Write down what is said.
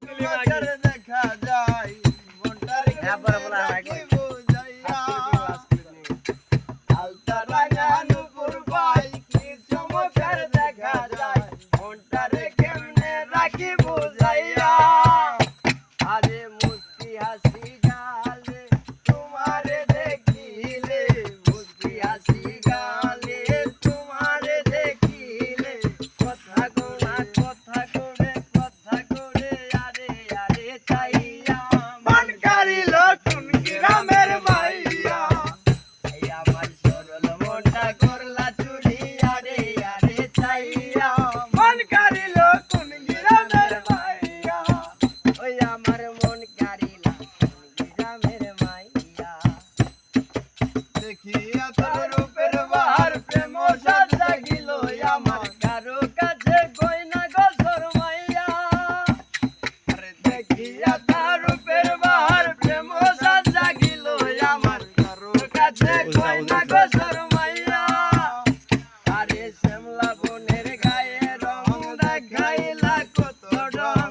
বছর দেখা যায় মনটারে কি বুঝাইয়া আলতা রাঙা নুপুর পাই কি চমৎকার দেখা যায় মনটারে কেমনে রাখি বুঝাইয়া আরে মুস্কি হাসি গালে তোমারে দেখিলে মুস্কি হাসি গালে তোমারে দেখিলে কথা করে আরে আরে চাইয়া মন কারিল কোন গ্রামের মাইয়া এই আমার সরল মনটা করলা চুরি আরে আরে চাইয়া মন কারিল কোন গ্রামের মাইয়া ওই আমার মন কারিলা কোন গ্রামের মাইয়া দেখিয়া তোর রূপের বাহার প্রেম সাজ লাগিল আমার কারো কাছে গয়না গছর মাইয়া আরে দেখিয়া তার রূপের বাহার প্রেম সাজ লাগিল আমার কারো কাছে গয়না গছর মাইয়া আরে শ্যামলা বনের গায়ে রং দেখাইলা কত রং